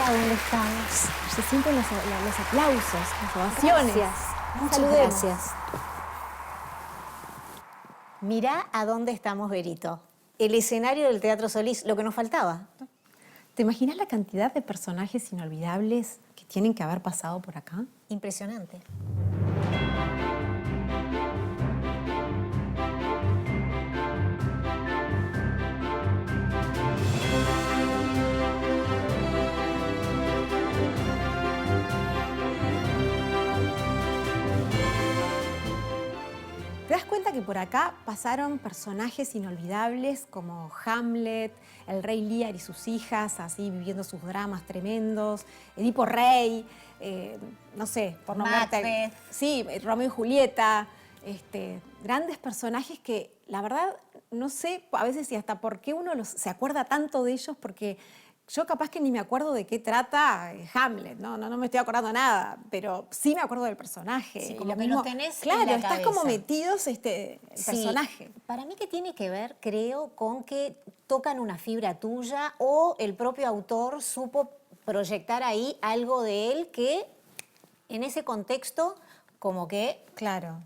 Mira dónde estamos. Se sienten los aplausos, las ovaciones. Gracias. Muchas Saludemos. gracias. Mirá a dónde estamos, Berito. El escenario del Teatro Solís, lo que nos faltaba. ¿Te imaginas la cantidad de personajes inolvidables que tienen que haber pasado por acá? Impresionante. ¿Te das cuenta que por acá pasaron personajes inolvidables como Hamlet, el rey Lear y sus hijas, así viviendo sus dramas tremendos, Edipo Rey, no sé, por nombrarte... Macbeth. Sí, Romeo y Julieta, grandes personajes que la verdad no sé a veces si hasta por qué uno se acuerda tanto de ellos, porque yo capaz que ni me acuerdo de qué trata Hamlet, no me estoy acordando nada, pero sí me acuerdo del personaje. Sí, Y como lo que mismo, lo tenés en claro, la estás cabeza. como metidos el Sí, personaje. para mí que tiene que ver, creo, con que tocan una fibra tuya o el propio autor supo proyectar ahí algo de él que en ese contexto como que Claro.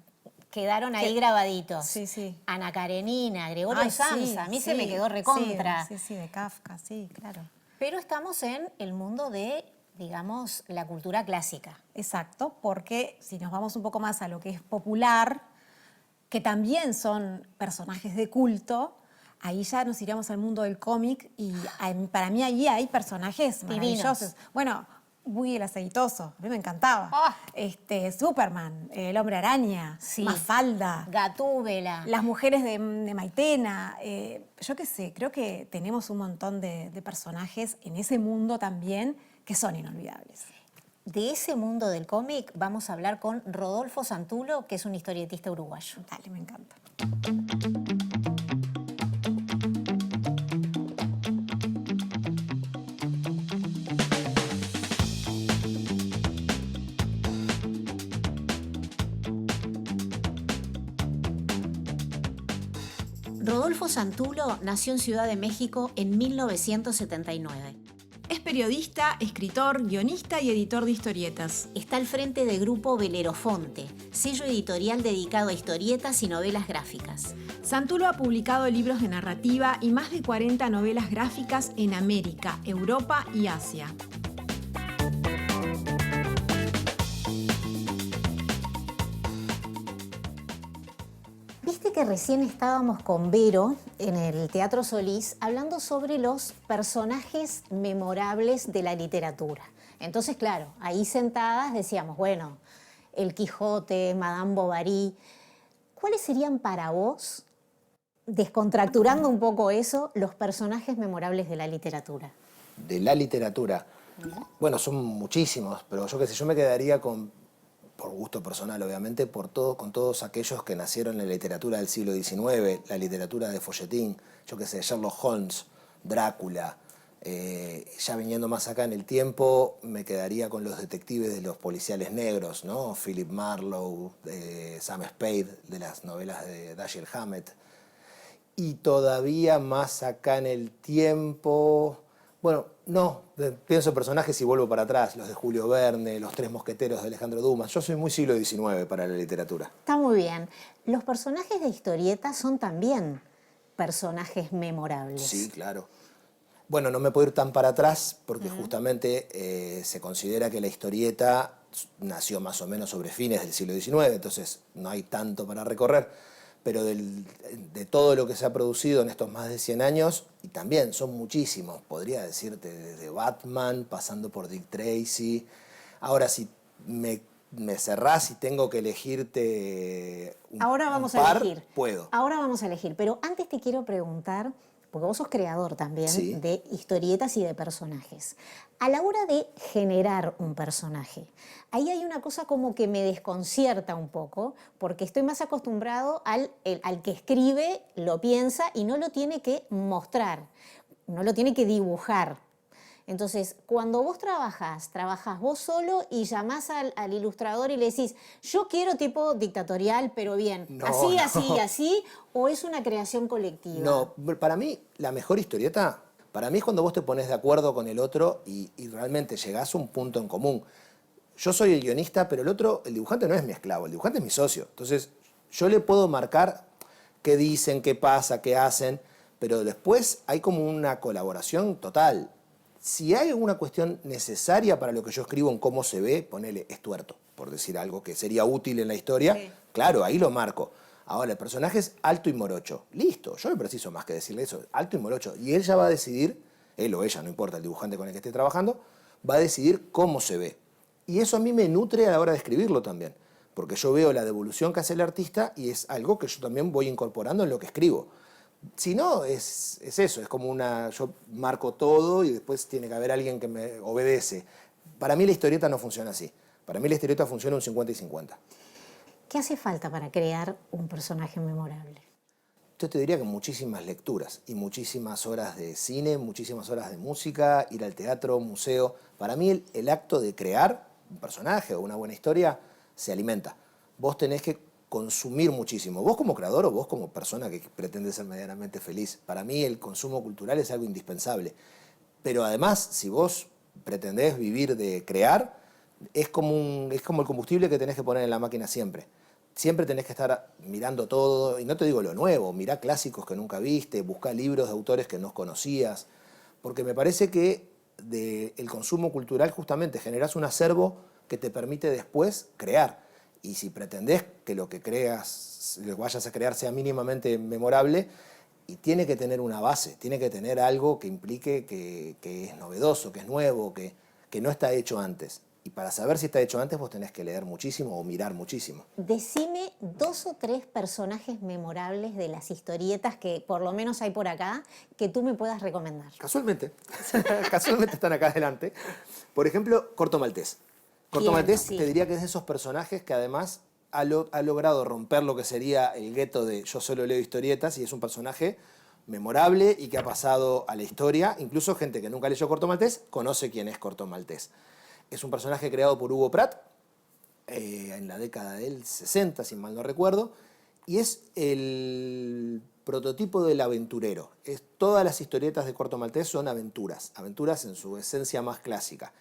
quedaron ahí grabaditos. Sí, sí. Ana Karenina, Gregorio Ay, Samsa, sí, a mí sí, se me quedó recontra. Sí, de Kafka, sí, claro. Pero estamos en el mundo de, digamos, la cultura clásica. Exacto, porque si nos vamos un poco más a lo que es popular, que también son personajes de culto, ahí ya nos iríamos al mundo del cómic y para mí allí hay personajes Divinos. maravillosos. Bueno, Buggy el Aceitoso, a mí me encantaba. Ah. Superman, el Hombre Araña, Sí. Mafalda. Gatúbela. Las mujeres de Maitena, yo qué sé, creo que tenemos un montón de personajes en ese mundo también que son inolvidables. De ese mundo del cómic vamos a hablar con Rodolfo Santulo, que es un historietista uruguayo. Dale, me encanta. Rodolfo Santulo nació en Ciudad de México en 1979. Es periodista, escritor, guionista y editor de historietas. Está al frente del grupo Belerofonte, sello editorial dedicado a historietas y novelas gráficas. Santulo ha publicado libros de narrativa y más de 40 novelas gráficas en América, Europa y Asia. Viste que recién estábamos con Vero en el Teatro Solís hablando sobre los personajes memorables de la literatura. Entonces, claro, ahí sentadas decíamos, bueno, El Quijote, Madame Bovary. ¿Cuáles serían para vos, descontracturando un poco eso, los personajes memorables de la literatura? De la literatura. Bueno, son muchísimos, pero yo qué sé, yo me quedaría con, por gusto personal obviamente, con todos aquellos que nacieron en la literatura del siglo XIX, la literatura de folletín, yo qué sé, Sherlock Holmes, Drácula. Ya viniendo más acá en el tiempo, me quedaría con los detectives de los policiales negros, ¿no? Philip Marlowe, Sam Spade, de las novelas de Dashiell Hammett. Y todavía más acá en el tiempo... Bueno, no, pienso en personajes y vuelvo para atrás, los de Julio Verne, los Tres Mosqueteros de Alejandro Dumas. Yo soy muy siglo XIX para la literatura. Está muy bien. Los personajes de historietas son también personajes memorables. Sí, claro. Bueno, no me puedo ir tan para atrás porque justamente se considera que la historieta nació más o menos sobre fines del siglo XIX, entonces no hay tanto para recorrer. Pero de todo lo que se ha producido en estos más de 100 años, y también son muchísimos, podría decirte, desde Batman, pasando por Dick Tracy. Ahora, si me cerrás y tengo que elegirte Ahora vamos un par, a elegir. puedo. Ahora vamos a elegir, pero antes te quiero preguntar, porque vos sos creador también Sí. de historietas y de personajes. A la hora de generar un personaje, ahí hay una cosa como que me desconcierta un poco, porque estoy más acostumbrado al que escribe, lo piensa y no lo tiene que mostrar, no lo tiene que dibujar. Entonces, cuando vos trabajás vos solo y llamás al ilustrador y le decís, yo quiero tipo dictatorial, pero bien, No, así, no. así, así, o es una creación colectiva. No, para mí la mejor historieta Para mí es cuando vos te pones de acuerdo con el otro y realmente llegás a un punto en común. Yo soy el guionista, pero el otro, el dibujante no es mi esclavo, el dibujante es mi socio. Entonces, yo le puedo marcar qué dicen, qué pasa, qué hacen, pero después hay como una colaboración total. Si hay alguna cuestión necesaria para lo que yo escribo en cómo se ve, ponele, es tuerto, por decir algo que sería útil en la historia, Sí. claro, ahí lo marco. Ahora, el personaje es alto y morocho. Listo, yo no preciso más que decirle eso, alto y morocho. Y él ya va a decidir, él o ella, no importa, el dibujante con el que esté trabajando, va a decidir cómo se ve. Y eso a mí me nutre a la hora de escribirlo también, porque yo veo la devolución que hace el artista y es algo que yo también voy incorporando en lo que escribo. Si no, es eso, es como yo marco todo y después tiene que haber alguien que me obedece. Para mí la historieta no funciona así. Para mí la historieta funciona un 50 y 50. ¿Qué hace falta para crear un personaje memorable? Yo te diría que muchísimas lecturas y muchísimas horas de cine, muchísimas horas de música, ir al teatro, museo. Para mí el acto de crear un personaje o una buena historia se alimenta. Vos tenés que consumir muchísimo. Vos como creador o vos como persona que pretende ser medianamente feliz. Para mí el consumo cultural es algo indispensable. Pero además, si vos pretendés vivir de crear, es como el combustible que tenés que poner en la máquina siempre. Siempre tenés que estar mirando todo, y no te digo lo nuevo, mirá clásicos que nunca viste, buscá libros de autores que no conocías, porque me parece que del consumo cultural justamente generás un acervo que te permite después crear. Y si pretendés que lo que creas, lo que vayas a crear sea mínimamente memorable, y tiene que tener una base, tiene que tener algo que implique que es novedoso, que es nuevo, que no está hecho antes. Y para saber si está hecho antes, vos tenés que leer muchísimo o mirar muchísimo. Decime 2 o 3 personajes memorables de las historietas que por lo menos hay por acá que tú me puedas recomendar. Casualmente, casualmente están acá adelante. Por ejemplo, Corto Maltés. Corto Bien, Maltés sí. te diría que es de esos personajes que además ha logrado romper lo que sería el gueto de yo solo leo historietas y es un personaje memorable y que ha pasado a la historia. Incluso gente que nunca leyó Corto Maltés conoce quién es Corto Maltés. Es un personaje creado por Hugo Pratt en la década del 60, si mal no recuerdo, y es el prototipo del aventurero. Todas las historietas de Corto Maltés son aventuras, aventuras en su esencia más clásica.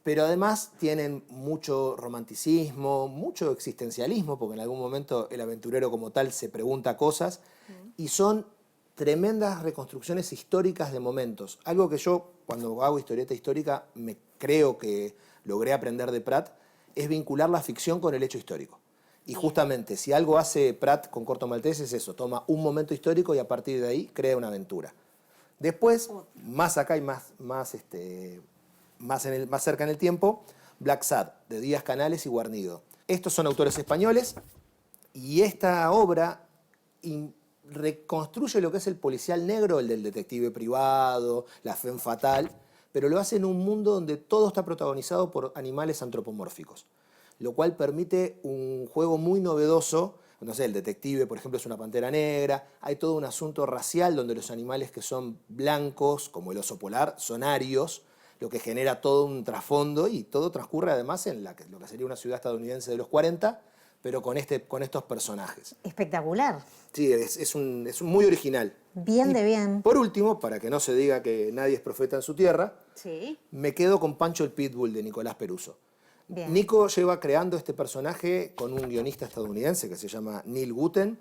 Pero además tienen mucho romanticismo, mucho existencialismo, porque en algún momento el aventurero como tal se pregunta cosas, y son tremendas reconstrucciones históricas de momentos. Algo que yo, cuando hago historieta histórica, me creo que logré aprender de Pratt, es vincular la ficción con el hecho histórico. Y justamente, si algo hace Pratt con Corto Maltés es eso, toma un momento histórico y a partir de ahí crea una aventura. Después, más acá y más cerca en el tiempo, Black Sad, de Díaz Canales y Guarnido. Estos son autores españoles y esta obra reconstruye lo que es el policial negro, el del detective privado, la femme fatal, pero lo hace en un mundo donde todo está protagonizado por animales antropomórficos, lo cual permite un juego muy novedoso. No sé, el detective, por ejemplo, es una pantera negra, hay todo un asunto racial donde los animales que son blancos, como el oso polar, son arios, lo que genera todo un trasfondo y todo transcurre además en lo que sería una ciudad estadounidense de los 40, pero con estos personajes. Espectacular. Sí, es muy original. Bien de bien. Por último, para que no se diga que nadie es profeta en su tierra, Sí. me quedo con Pancho el Pitbull de Nicolás Peruso. Bien. Nico lleva creando este personaje con un guionista estadounidense que se llama Neil Guten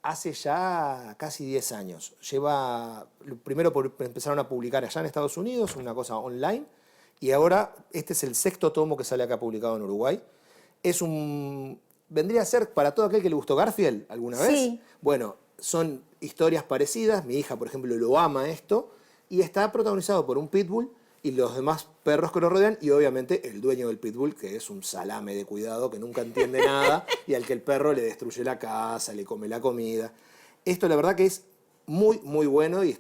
hace ya casi 10 años. Primero empezaron a publicar allá en Estados Unidos, una cosa online, y ahora este es el 6º tomo que sale acá publicado en Uruguay. Vendría a ser para todo aquel que le gustó Garfield alguna vez. Sí. Bueno, son historias parecidas. Mi hija, por ejemplo, lo ama esto. Y está protagonizado por un pitbull y los demás perros que lo rodean. Y obviamente el dueño del pitbull, que es un salame de cuidado, que nunca entiende nada. Y al que el perro le destruye la casa, le come la comida. Esto la verdad que es muy, muy bueno y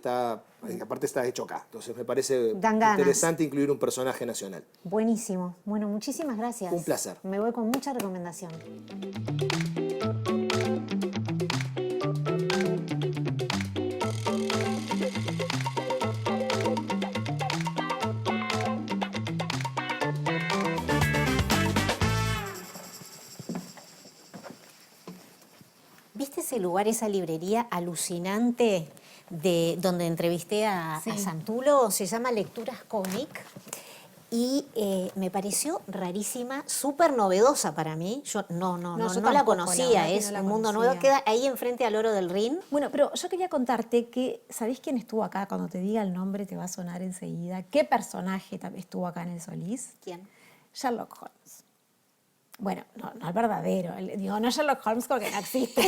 aparte está hecho acá. Entonces me parece Dan ganas. interesante incluir un personaje nacional. Buenísimo. Bueno, muchísimas gracias. Un placer. Me voy con mucha recomendación. ¿Viste ese lugar, esa librería alucinante? donde entrevisté a Sí. Santulo, se llama Lecturas Cómic. Y me pareció rarísima, súper novedosa para mí. Yo no yo la tampoco, la conocía, verdad que es no la un mundo conocía. nuevo. Queda ahí enfrente al Oro del Rin. Bueno, pero yo quería contarte que, ¿sabés quién estuvo acá? Cuando te diga el nombre te va a sonar enseguida. ¿Qué personaje estuvo acá en el Solís? ¿Quién? Sherlock Holmes. Bueno, no el verdadero. Digo, no Sherlock Holmes porque no existe.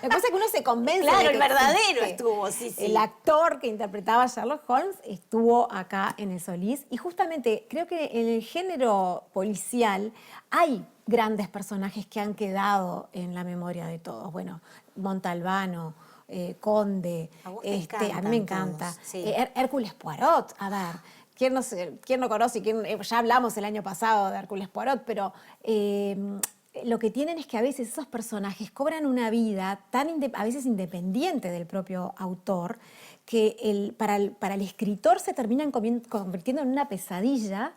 Lo que pasa es que uno se convence Claro, de que el verdadero existe. estuvo, sí. El actor que interpretaba a Sherlock Holmes estuvo acá en el Solís. Y justamente creo que en el género policial hay grandes personajes que han quedado en la memoria de todos. Bueno, Montalbano, Conde. A vos te a mí me encantan encanta. todos, sí. Hércules Poirot, a ver. ¿Quién no conoce? Ya hablamos el año pasado de Hércules Poirot, pero lo que tienen es que a veces esos personajes cobran una vida a veces independiente del propio autor, que para el escritor se terminan convirtiendo en una pesadilla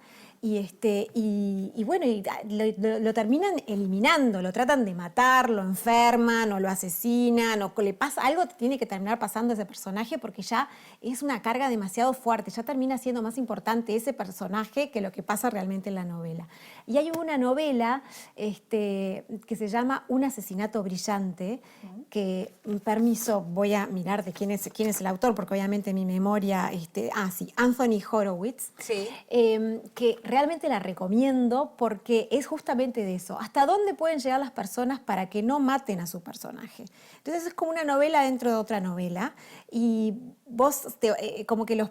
y bueno, lo terminan eliminando, lo tratan de matar, lo enferman o lo asesinan o le pasa algo, tiene que terminar pasando a ese personaje porque ya es una carga demasiado fuerte, ya termina siendo más importante ese personaje que lo que pasa realmente en la novela. Y hay una novela que se llama Un asesinato brillante, que, permiso, voy a mirar de quién es el autor, porque obviamente mi memoria, sí, Anthony Horowitz, Sí. que realmente la recomiendo porque es justamente de eso. ¿Hasta dónde pueden llegar las personas para que no maten a su personaje? Entonces es como una novela dentro de otra novela y vos, como que los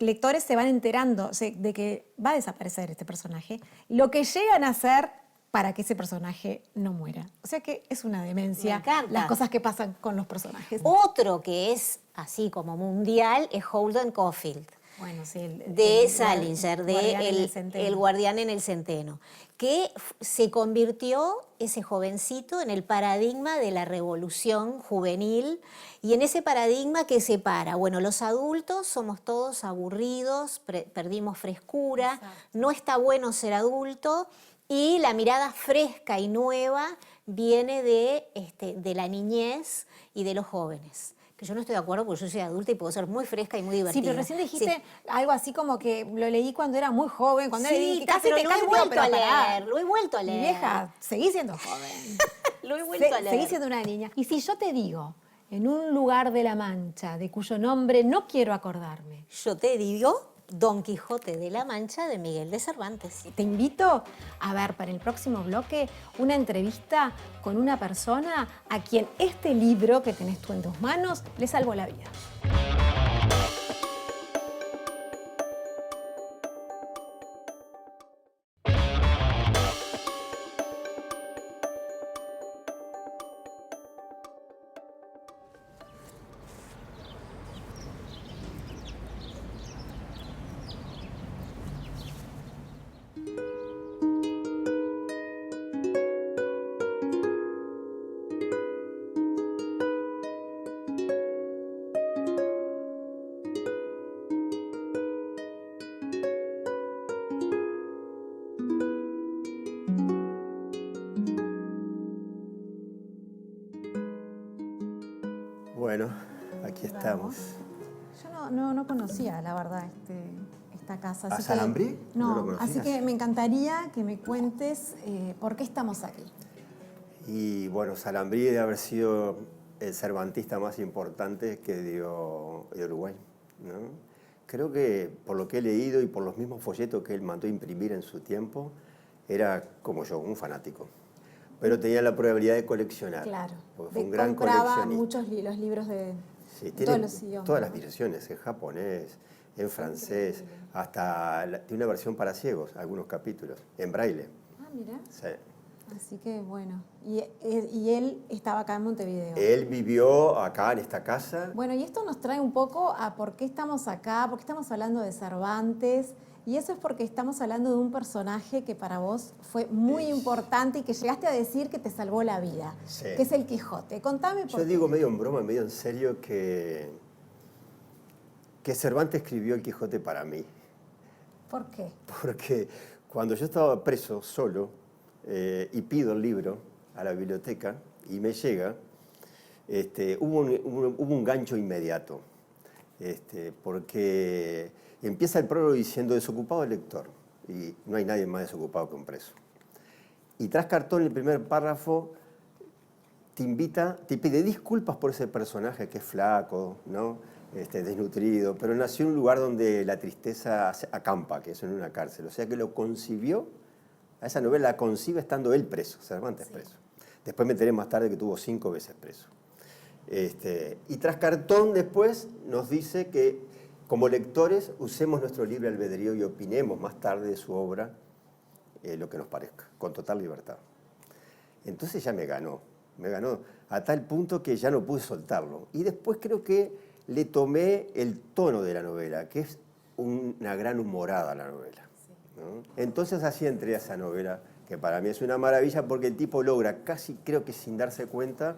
lectores se van enterando de que va a desaparecer este personaje, lo que llegan a hacer para que ese personaje no muera. O sea que es una demencia Me encanta. las cosas que pasan con los personajes. Otro que es así como mundial es Holden Caulfield. Bueno, sí, De Salinger, de Guardián en el Centeno. El Guardián en el Centeno, que se convirtió ese jovencito en el paradigma de la revolución juvenil y en ese paradigma que separa, bueno, los adultos somos todos aburridos, perdimos frescura, no está bueno ser adulto y la mirada fresca y nueva viene de la niñez y de los jóvenes. Que yo no estoy de acuerdo porque yo soy adulta y puedo ser muy fresca y muy divertida. Sí, pero recién dijiste Sí. algo así como que lo leí cuando era muy joven, cuando Sí, era pero lo he vuelto pero a pará. leer, lo he vuelto a Mi leer. vieja, seguí siendo joven. Lo he vuelto a leer. Seguí siendo una niña. Y si yo te digo, en un lugar de la Mancha, de cuyo nombre no quiero acordarme, Yo te digo Don Quijote de la Mancha de Miguel de Cervantes. te invito a ver para el próximo bloque una entrevista con una persona a quien este libro que tenés tú en tus manos le salvó la vida. Bueno, aquí estamos. Yo no conocía, la verdad, esta casa. ¿A así Salambrí? que- ¿No lo No, conocías? así que me encantaría que me cuentes por qué estamos aquí. Y bueno, Salambrí debe haber sido el cervantista más importante que dio Uruguay, ¿no? Creo que por lo que he leído y por los mismos folletos que él mandó imprimir en su tiempo, era como yo, un fanático. Pero tenía la probabilidad de coleccionar. Claro. Porque fue un gran compraba coleccionista. muchos los libros de Sí, todos tiene los idiomas. todas las versiones, en japonés, en francés, hasta tiene una versión para ciegos, algunos capítulos, en braille. Ah, mira. Sí. Así que bueno. Y él estaba acá en Montevideo. Él vivió acá en esta casa. Bueno, y esto nos trae un poco a por qué estamos acá, por qué estamos hablando de Cervantes. Y eso es porque estamos hablando de un personaje que para vos fue muy importante y que llegaste a decir que te salvó la vida, Sí. que es el Quijote. Contame por Yo qué. digo medio en broma, medio en serio que Cervantes escribió el Quijote para mí. ¿Por qué? Porque cuando yo estaba preso solo y pido el libro a la biblioteca y me llega, hubo un gancho inmediato, porque empieza el prólogo diciendo desocupado el lector, y no hay nadie más desocupado que un preso. Y tras cartón, el primer párrafo te pide disculpas por ese personaje que es flaco, ¿no? Desnutrido, pero nació en un lugar donde la tristeza acampa, que es en una cárcel. O sea que lo concibió, a esa novela la concibe estando él preso, Cervantes preso. Después me enteré más tarde que tuvo 5 veces preso. Y tras cartón después nos dice que como lectores usemos nuestro libre albedrío y opinemos más tarde de su obra lo que nos parezca, con total libertad. Entonces ya me ganó a tal punto que ya no pude soltarlo. Y después creo que le tomé el tono de la novela, que es una gran humorada la novela, ¿no? Entonces así entré a esa novela, que para mí es una maravilla porque el tipo logra, casi creo que sin darse cuenta,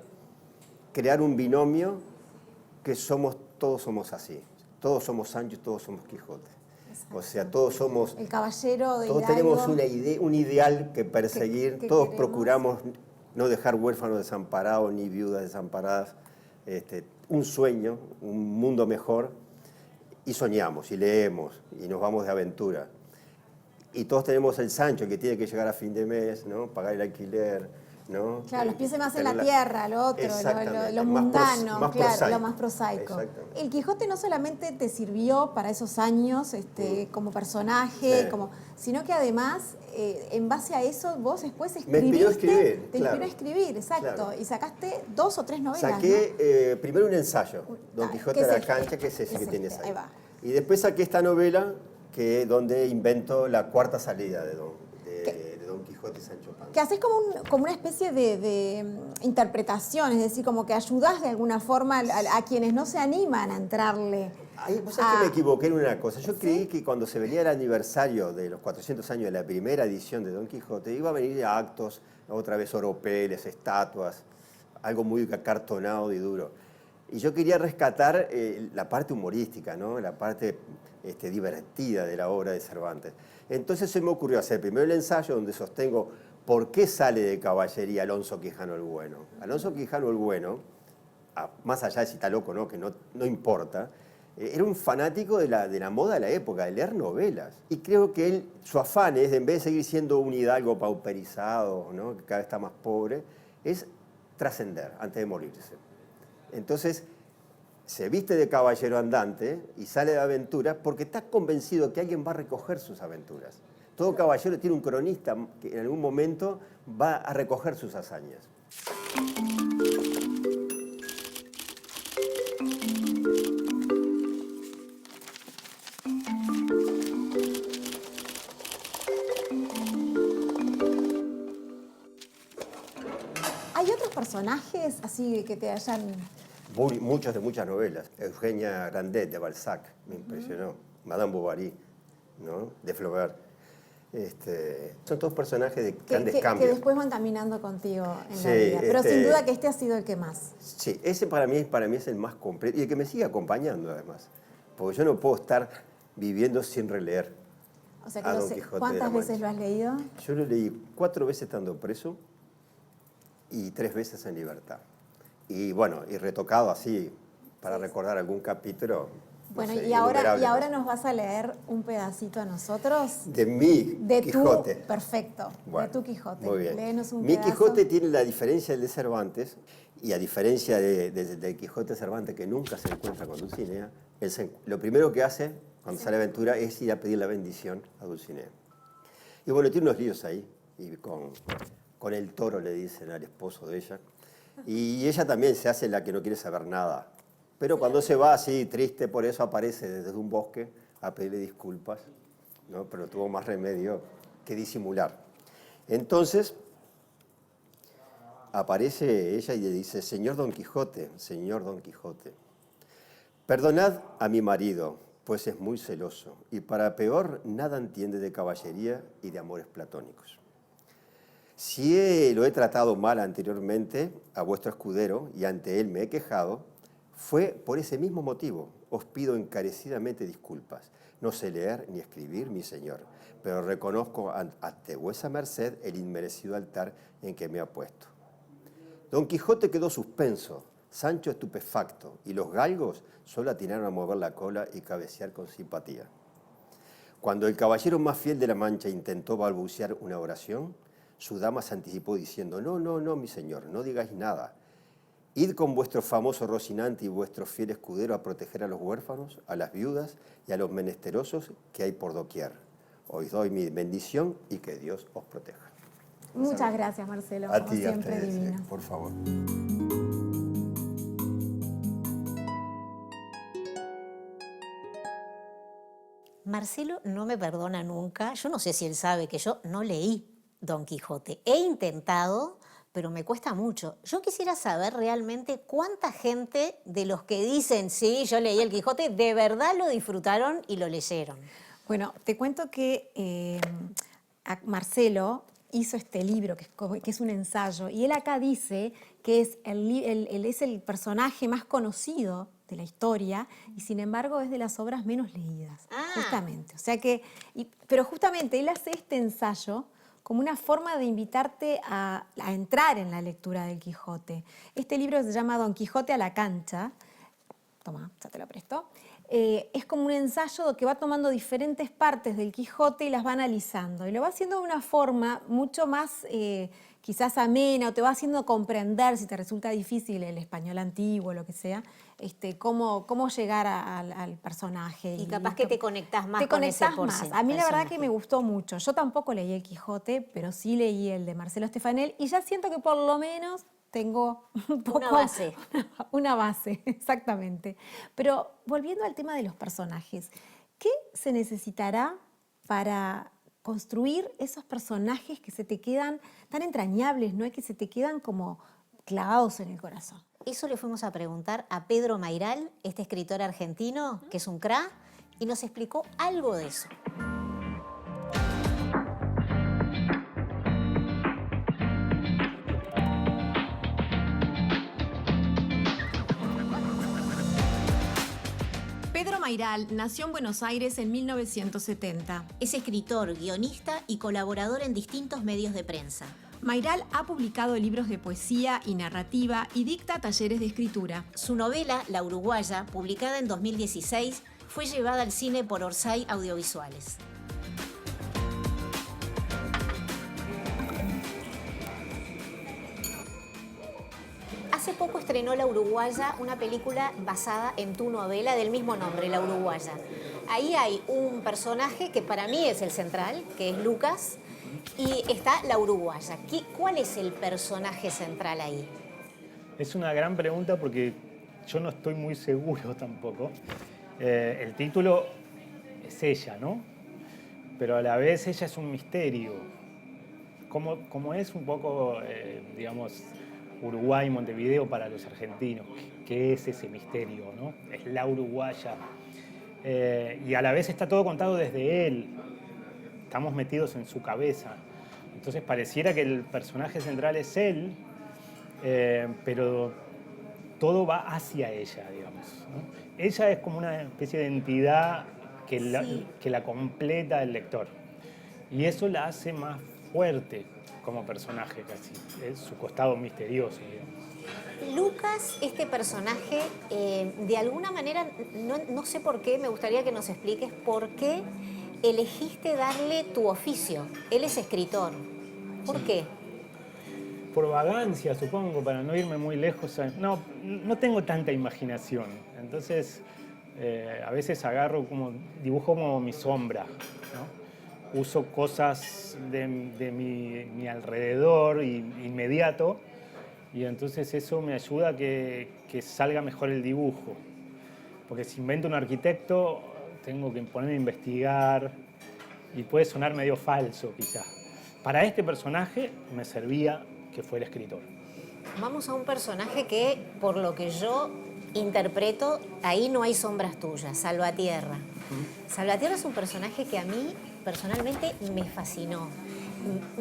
crear un binomio que todos somos así. Todos somos Sancho y todos somos Quijote. O sea, todos somos... El caballero de Todos Hidalgo, tenemos un ideal que perseguir, que todos queremos. procuramos no dejar huérfanos desamparados ni viudas desamparadas, un sueño, un mundo mejor, y soñamos, y leemos, y nos vamos de aventura. Y todos tenemos el Sancho que tiene que llegar a fin de mes, ¿no? Pagar el alquiler, ¿no? Claro, los pies más en la Tener tierra, lo otro, Exactamente, lo más mundano, más claro, prosaico. lo más prosaico. Exactamente. El Quijote no solamente te sirvió para esos años como personaje, Sí. sino que además, en base a eso, vos después Me escribiste. inspiró a escribir, Te claro. inspiró a escribir, exacto. Claro. Y sacaste 2 o 3 novelas, Saqué primero un ensayo, Don Ah, Quijote ¿qué es de la este? cancha, que es ese Es que tienes este, ahí. ahí va. Y después saqué esta novela, donde invento la cuarta salida de Don Quijote y Sancho Panza. Que haces como una especie de interpretación, es decir, como que ayudás de alguna forma a quienes no se animan a entrarle. Vos sabés que me equivoqué en una cosa. Yo creí que cuando se venía el aniversario de los 400 años de la primera edición de Don Quijote, iba a venir a actos, otra vez oropeles, estatuas, algo muy acartonado y duro. Y yo quería rescatar la parte humorística, ¿no? La parte divertida de la obra de Cervantes. Entonces se me ocurrió hacer primero el ensayo donde sostengo por qué sale de caballería Alonso Quijano el Bueno. Alonso Quijano el Bueno, más allá de si está loco, ¿no? Que no importa, era un fanático de la moda de la época, de leer novelas. Y creo que su afán es, en vez de seguir siendo un hidalgo pauperizado, ¿no? Que cada vez está más pobre, es trascender antes de morirse. Entonces, se viste de caballero andante y sale de aventuras porque está convencido que alguien va a recoger sus aventuras. Todo caballero tiene un cronista que en algún momento va a recoger sus hazañas. ¿Hay otros personajes así que te hayan... Muchas de muchas novelas. Eugenia Grandet de Balzac me impresionó. Madame Bovary, ¿no? De Flaubert. Son todos personajes de grandes que cambios. después van caminando contigo en Sí, la vida. Pero sin duda que este ha sido el que más. Sí, ese para mí es el más completo y el que me sigue acompañando además. Porque yo no puedo estar viviendo sin releer O sea, a que Don Quijote de la ¿cuántas veces Mancha. lo has leído? Yo lo leí 4 veces estando preso y 3 veces en libertad. Y bueno, y retocado así para recordar algún capítulo. no Bueno, sé, y ahora innumerables. nos vas a leer un pedacito a nosotros. De mi De Quijote. Perfecto, Bueno, de tu Quijote. Muy bien. Léenos un Mi pedazo. Quijote tiene la diferencia del de Cervantes, y a diferencia del Quijote de Cervantes, que nunca se encuentra con Dulcinea, lo primero que hace cuando sale a aventura es ir a pedir la bendición a Dulcinea. Y bueno, tiene unos líos ahí, y con el toro le dicen al esposo de ella, y ella también se hace la que no quiere saber nada. Pero cuando se va así, triste por eso, aparece desde un bosque a pedirle disculpas, ¿no? Pero tuvo más remedio que disimular. Entonces, aparece ella y le dice, señor Don Quijote, perdonad a mi marido, pues es muy celoso, y para peor nada entiende de caballería y de amores platónicos. Si lo he tratado mal anteriormente a vuestro escudero y ante él me he quejado, fue por ese mismo motivo. Os pido encarecidamente disculpas. No sé leer ni escribir, mi señor, pero reconozco ante vuesa merced el inmerecido altar en que me ha puesto. Don Quijote quedó suspenso, Sancho estupefacto y los galgos solo atinaron a mover la cola y cabecear con simpatía. Cuando el caballero más fiel de la Mancha intentó balbucear una oración, su dama se anticipó diciendo: no, no, no, mi señor, no digáis nada. Id con vuestro famoso Rocinante y vuestro fiel escudero a proteger a los huérfanos, a las viudas y a los menesterosos que hay por doquier. Os doy mi bendición y que Dios os proteja. Muchas gracias, Marcelo. A Como ti, a siempre, ustedes, divino. por favor. Marcelo no me perdona nunca. Yo no sé si él sabe que yo no leí Don Quijote. He intentado, pero me cuesta mucho. Yo quisiera saber realmente cuánta gente de los que dicen, sí, yo leí el Quijote, de verdad lo disfrutaron y lo leyeron. Bueno, te cuento que Marcelo hizo este libro, que es un ensayo, y él acá dice que es el personaje más conocido de la historia y sin embargo es de las obras menos leídas, justamente. O sea que, pero justamente él hace este ensayo como una forma de invitarte a entrar en la lectura del Quijote. Este libro se llama Don Quijote a la cancha. Toma, ya te lo presto. Es como un ensayo que va tomando diferentes partes del Quijote y las va analizando. Y lo va haciendo de una forma mucho más quizás amena, o te va haciendo comprender, si te resulta difícil el español antiguo, lo que sea, cómo llegar al personaje. Y capaz que te conectás más te con ese conectás más. A mí la verdad que me gustó mucho. Yo tampoco leí el Quijote, pero sí leí el de Marcelo Estefanel y ya siento que por lo menos tengo un poco... Una base. Una base, exactamente. Pero volviendo al tema de los personajes, ¿qué se necesitará para construir esos personajes que se te quedan tan entrañables, ¿no? Y que se te quedan como clavados en el corazón? Eso le fuimos a preguntar a Pedro Mayral, este escritor argentino, que es un crack, y nos explicó algo de eso. Pedro Mayral nació en Buenos Aires en 1970. Es escritor, guionista y colaborador en distintos medios de prensa. Mayral ha publicado libros de poesía y narrativa y dicta talleres de escritura. Su novela, La Uruguaya, publicada en 2016, fue llevada al cine por Orsay Audiovisuales. Hace poco estrenó La Uruguaya, una película basada en tu novela del mismo nombre, La Uruguaya. Ahí hay un personaje que para mí es el central, que es Lucas, y está La Uruguaya. ¿Cuál es el personaje central ahí? Es una gran pregunta porque yo no estoy muy seguro tampoco. El título es ella, ¿no? Pero a la vez ella es un misterio. Como es un poco, digamos, Uruguay, Montevideo para los argentinos. ¿Qué es ese misterio, no? Es la uruguaya. Y a la vez está todo contado desde él. Estamos metidos en su cabeza. Entonces pareciera que el personaje central es él, pero todo va hacia ella, digamos, ¿no? Ella es como una especie de entidad que la completa el lector. Y eso la hace más fuerte como personaje casi. Es su costado misterioso, digamos. Lucas, este personaje, de alguna manera, no sé por qué, me gustaría que nos expliques por qué elegiste darle tu oficio. Él es escritor. ¿Por qué? Por vagancia, supongo, para no irme muy lejos. No tengo tanta imaginación. Entonces, a veces dibujo como mi sombra, ¿no? Uso cosas de mi alrededor inmediato y entonces eso me ayuda a que salga mejor el dibujo. Porque si invento un arquitecto, tengo que ponerme a investigar y puede sonar medio falso quizás. Para este personaje me servía que fuera escritor. Vamos a un personaje que, por lo que yo interpreto, ahí no hay sombras tuyas, Salvatierra. Salvatierra es un personaje que a mí personalmente me fascinó.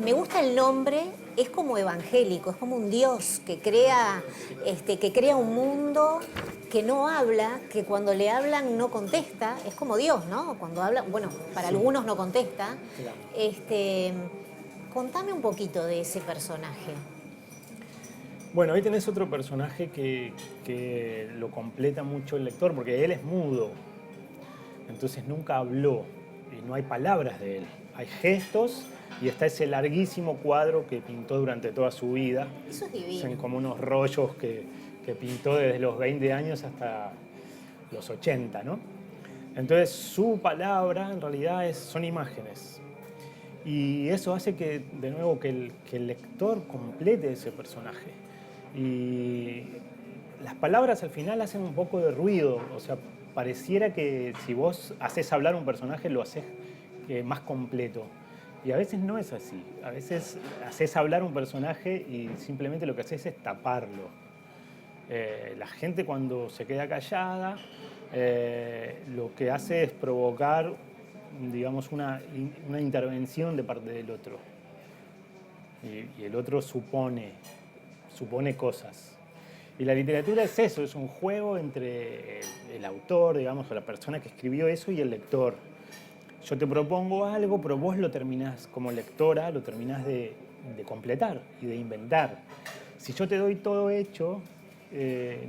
Me gusta el nombre, es como evangélico, es como un Dios que crea un mundo que no habla, que cuando le hablan no contesta, es como Dios, ¿no? Cuando habla, bueno, para algunos no contesta. Claro. Contame un poquito de ese personaje. Bueno, ahí tenés otro personaje que lo completa mucho el lector, porque él es mudo, entonces nunca habló y no hay palabras de él. Hay gestos y está ese larguísimo cuadro que pintó durante toda su vida. Eso es divino. Son como unos rollos que pintó desde los 20 años hasta los 80, ¿no? Entonces su palabra en realidad son imágenes. Y eso hace que, de nuevo, que el lector complete ese personaje. Y las palabras al final hacen un poco de ruido, o sea, pareciera que si vos haces hablar a un personaje lo haces más completo. Y a veces no es así. A veces haces hablar a un personaje y simplemente lo que haces es taparlo. La gente cuando se queda callada, lo que hace es provocar, digamos, una intervención de parte del otro. Y el otro supone cosas. Y la literatura es eso, es un juego entre el autor, digamos, o la persona que escribió eso y el lector. Yo te propongo algo, pero vos lo terminás, como lectora, lo terminás de completar y de inventar. Si yo te doy todo hecho,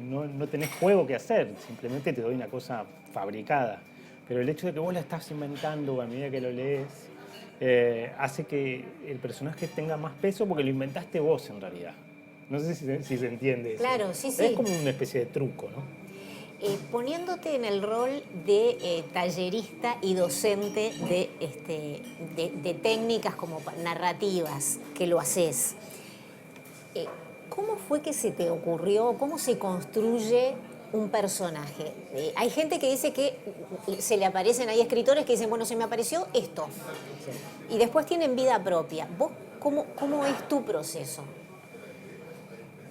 no tenés juego que hacer, simplemente te doy una cosa fabricada. Pero el hecho de que vos la estás inventando a medida que lo lees, hace que el personaje tenga más peso porque lo inventaste vos en realidad. No sé si se entiende eso. Claro, sí, sí. Es como una especie de truco, ¿no? Poniéndote en el rol de tallerista y docente de técnicas como narrativas, que lo haces, ¿cómo fue que se te ocurrió, cómo se construye un personaje? Hay gente que dice que se le aparecen, hay escritores que dicen, bueno, se me apareció esto, y después tienen vida propia. ¿Vos cómo es tu proceso?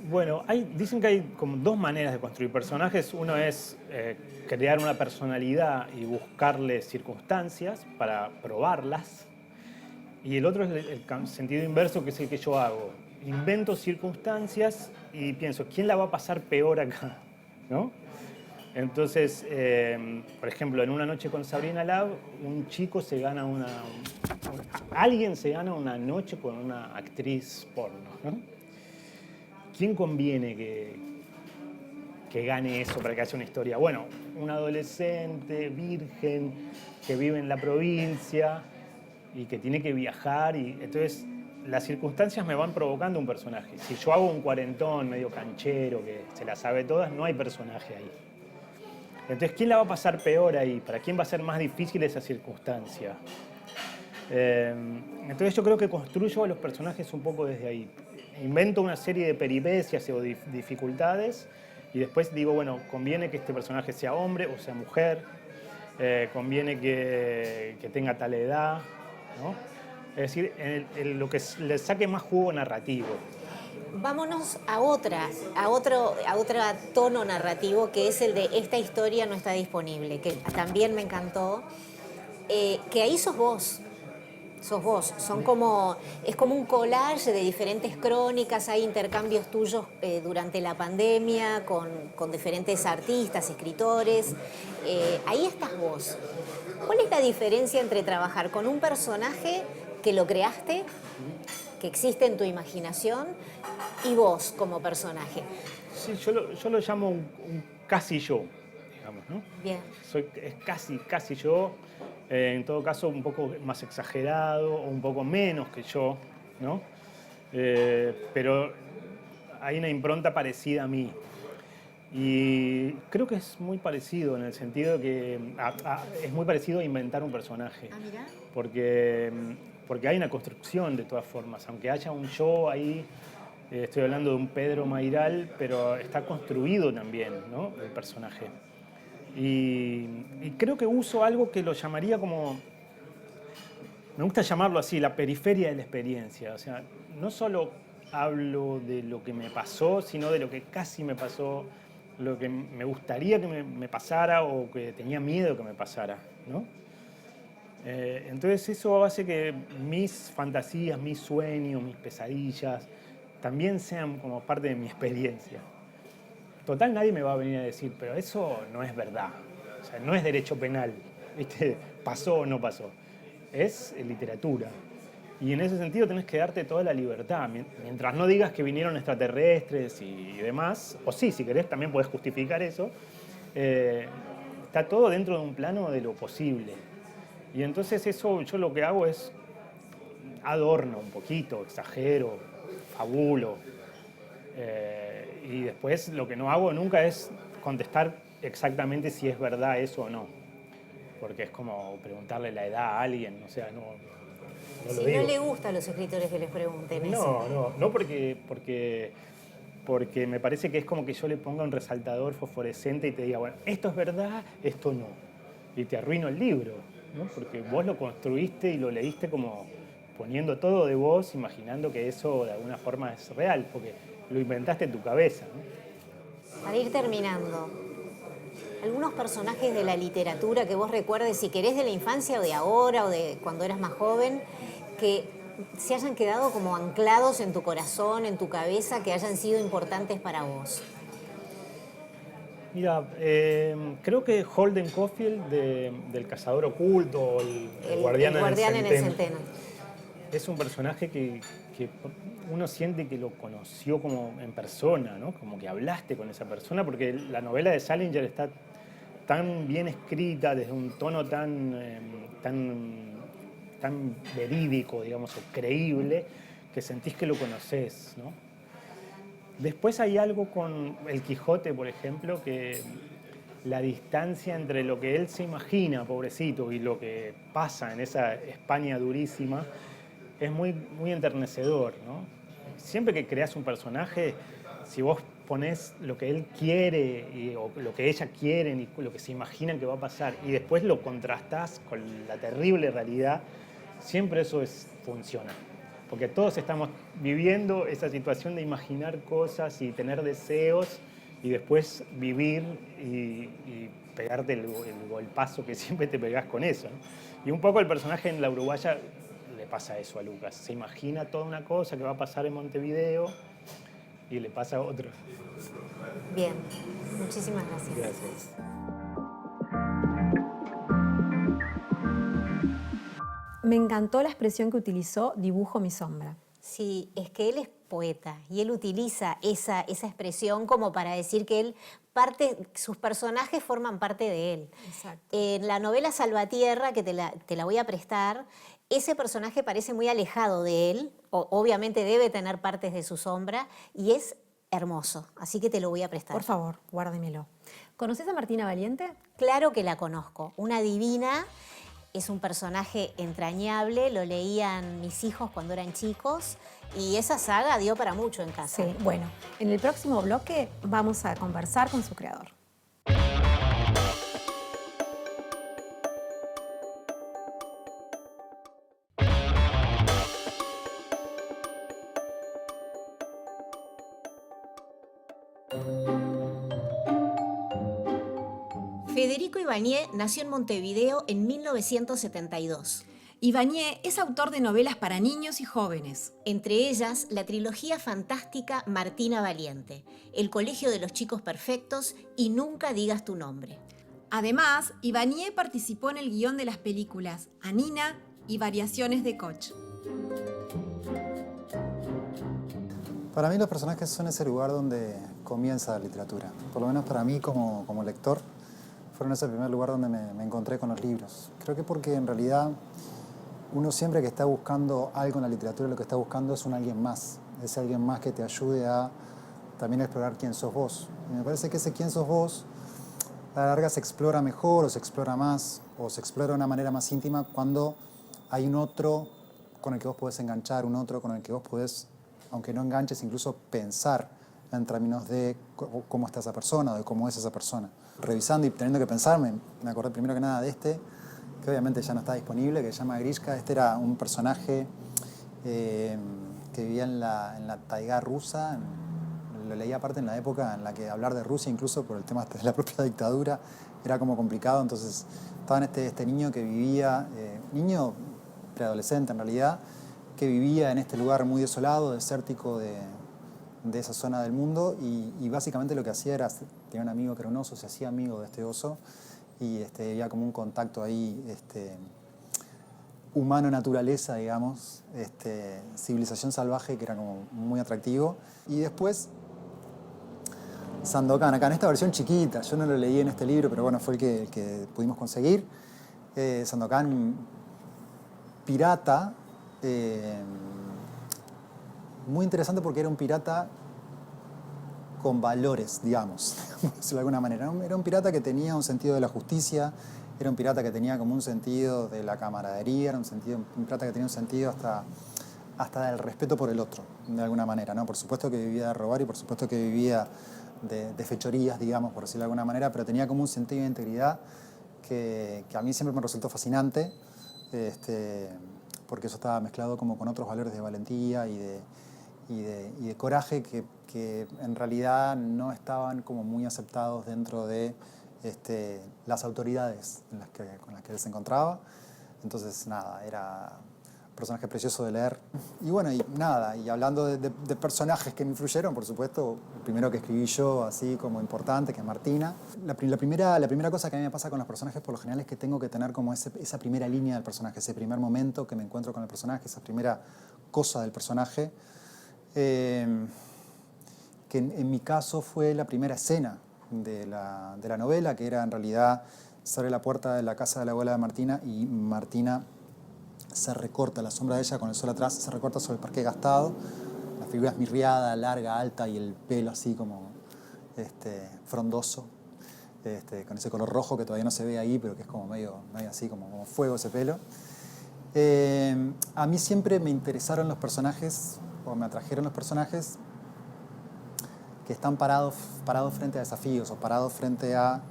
Bueno, dicen que hay como dos maneras de construir personajes. Uno es crear una personalidad y buscarle circunstancias para probarlas. Y el otro es el sentido inverso, que es el que yo hago. Invento circunstancias y pienso, ¿quién la va a pasar peor acá? ¿No? Entonces, por ejemplo, en Una noche con Sabrina Lab, un chico se gana alguien se gana una noche con una actriz porno, ¿no? ¿Quién conviene que gane eso para que haya una historia? Bueno, un adolescente virgen que vive en la provincia y que tiene que viajar. Y entonces las circunstancias me van provocando un personaje. Si yo hago un cuarentón medio canchero que se la sabe todas, no hay personaje ahí. Entonces, ¿quién la va a pasar peor ahí? ¿Para quién va a ser más difícil esa circunstancia? Entonces yo creo que construyo a los personajes un poco desde ahí. Invento una serie de peripecias o dificultades y después digo, bueno, conviene que este personaje sea hombre o sea mujer, conviene que tenga tal edad, ¿no? Es decir, lo que le saque más jugo narrativo. Vámonos a otro tono narrativo, que es el de esta historia no está disponible, que también me encantó, que ahí sos vos. Es como un collage de diferentes crónicas, hay intercambios tuyos durante la pandemia con diferentes artistas, escritores. Ahí estás vos. ¿Cuál es la diferencia entre trabajar con un personaje que lo creaste, que existe en tu imaginación, y vos como personaje? Sí, yo lo llamo un casi yo, digamos, ¿no? Bien. Es casi yo. En todo caso, un poco más exagerado o un poco menos que yo, ¿no? Pero hay una impronta parecida a mí. Y creo que es muy parecido en el sentido que es muy parecido a inventar un personaje. Ah, mira. Porque hay una construcción de todas formas. Aunque haya un yo ahí, estoy hablando de un Pedro Mairal, pero está construido también, ¿no? El personaje. Y creo que uso algo que lo llamaría como, me gusta llamarlo así, la periferia de la experiencia. O sea, no solo hablo de lo que me pasó, sino de lo que casi me pasó, lo que me gustaría que me pasara o que tenía miedo que me pasara, ¿no? Entonces eso hace que mis fantasías, mis sueños, mis pesadillas, también sean como parte de mi experiencia. Total, nadie me va a venir a decir, pero eso no es verdad. O sea, no es derecho penal, ¿viste? Pasó o no pasó. Es literatura. Y en ese sentido tenés que darte toda la libertad. Mientras no digas que vinieron extraterrestres y demás, o sí, si querés también podés justificar eso, está todo dentro de un plano de lo posible. Y entonces eso yo lo que hago es adorno un poquito, exagero, fabulo. Y después lo que no hago nunca es contestar exactamente si es verdad eso o no. Porque es como preguntarle la edad a alguien, o sea, no lo Si digo. no le gusta a los escritores que les pregunten eso. No porque me parece que es como que yo le ponga un resaltador fosforescente y te diga, bueno, esto es verdad, esto no. Y te arruino el libro, ¿no? Porque vos lo construiste y lo leíste como poniendo todo de vos, imaginando que eso de alguna forma es real, porque lo inventaste en tu cabeza, ¿no? Para ir terminando, algunos personajes de la literatura que vos recuerdes, si querés de la infancia o de ahora o de cuando eras más joven, que se hayan quedado como anclados en tu corazón, en tu cabeza, que hayan sido importantes para vos. Mira, creo que Holden Caulfield del Cazador Oculto, o el Guardián, en el Centeno. Es un personaje que uno siente que lo conoció como en persona, ¿no? Como que hablaste con esa persona, porque la novela de Salinger está tan bien escrita, desde un tono tan verídico, digamos, o creíble, que sentís que lo conocés, ¿no? Después hay algo con El Quijote, por ejemplo, que la distancia entre lo que él se imagina, pobrecito, y lo que pasa en esa España durísima, es muy, muy enternecedor, ¿no? Siempre que creas un personaje, si vos ponés lo que él quiere o lo que ella quiere y lo que se imaginan que va a pasar y después lo contrastás con la terrible realidad, siempre eso funciona. Porque todos estamos viviendo esa situación de imaginar cosas y tener deseos y después vivir y pegarte el golpazo que siempre te pegás con eso, ¿no? Y un poco el personaje en La Uruguaya le pasa eso a Lucas. Se imagina toda una cosa que va a pasar en Montevideo y le pasa a otro. Bien, muchísimas gracias. Gracias. Me encantó la expresión que utilizó, dibujo mi sombra. Sí, es que él es poeta y él utiliza esa expresión como para decir que sus personajes forman parte de él. Exacto. En la novela Salvatierra, que te la voy a prestar, ese personaje parece muy alejado de él, obviamente debe tener partes de su sombra, y es hermoso, así que te lo voy a prestar. Por favor, guárdemelo. ¿Conoces a Martina Valiente? Claro que la conozco, una divina. Es un personaje entrañable, lo leían mis hijos cuando eran chicos y esa saga dio para mucho en casa. Sí, bueno, en el próximo bloque vamos a conversar con su creador. Federico Ibáñez nació en Montevideo en 1972. Ibáñez es autor de novelas para niños y jóvenes. Entre ellas, la trilogía fantástica Martina Valiente, El Colegio de los Chicos Perfectos y Nunca digas tu nombre. Además, Ibáñez participó en el guión de las películas Anina y Variaciones de Koch. Para mí los personajes son ese lugar donde comienza la literatura. Por lo menos para mí como lector, fueron ese primer lugar donde me encontré con los libros. Creo que porque en realidad uno siempre que está buscando algo en la literatura, lo que está buscando es un alguien más. Es alguien más que te ayude a también explorar quién sos vos. Y me parece que ese quién sos vos, a la larga se explora mejor o se explora más o se explora de una manera más íntima cuando hay un otro con el que vos podés enganchar, un otro con el que vos podés, aunque no enganches, incluso pensar en términos de cómo está esa persona o de cómo es esa persona. Revisando y teniendo que pensar, me acordé primero que nada de este, que obviamente ya no está disponible, que se llama Grishka. Este era un personaje que vivía en la taiga rusa. Lo leí aparte en la época en la que hablar de Rusia, incluso por el tema de la propia dictadura, era como complicado. Entonces estaba este niño que vivía, niño preadolescente en realidad, que vivía en este lugar muy desolado, desértico de esa zona del mundo y básicamente lo que hacía era, tenía un amigo que era un oso, se hacía amigo de este oso y había como un contacto ahí humano-naturaleza, digamos, civilización salvaje, que era como muy atractivo. Y después Sandokan, acá en esta versión chiquita, yo no lo leí en este libro, pero bueno, fue el que pudimos conseguir. Sandokan, pirata, muy interesante porque era un pirata con valores, digamos, por decirlo de alguna manera. Era un pirata que tenía un sentido de la justicia, era un pirata que tenía como un sentido de la camaradería, era un pirata que tenía un sentido hasta del respeto por el otro, de alguna manera, ¿no? Por supuesto que vivía de robar y por supuesto que vivía de fechorías, digamos, por decirlo de alguna manera, pero tenía como un sentido de integridad que a mí siempre me resultó fascinante, porque eso estaba mezclado como con otros valores de valentía y de coraje que en realidad no estaban como muy aceptados dentro de las autoridades con las que él se encontraba. Entonces, nada, era un personaje precioso de leer. Y bueno, y nada, y hablando de personajes que me influyeron, por supuesto, el primero que escribí yo, así como importante, que es Martina. La primera cosa que a mí me pasa con los personajes, por lo general, es que tengo que tener como esa primera línea del personaje, ese primer momento que me encuentro con el personaje, esa primera cosa del personaje, que en mi caso fue la primera escena de la novela, que era en realidad, se abre la puerta de la casa de la abuela de Martina y Martina se recorta, la sombra de ella con el sol atrás, se recorta sobre el parqué gastado, la figura es mirriada, larga, alta y el pelo así como frondoso, con ese color rojo que todavía no se ve ahí, pero que es como medio así, como fuego ese pelo. A mí siempre me interesaron los personajes, o me atrajeron los personajes que están parados frente a desafíos o parados frente a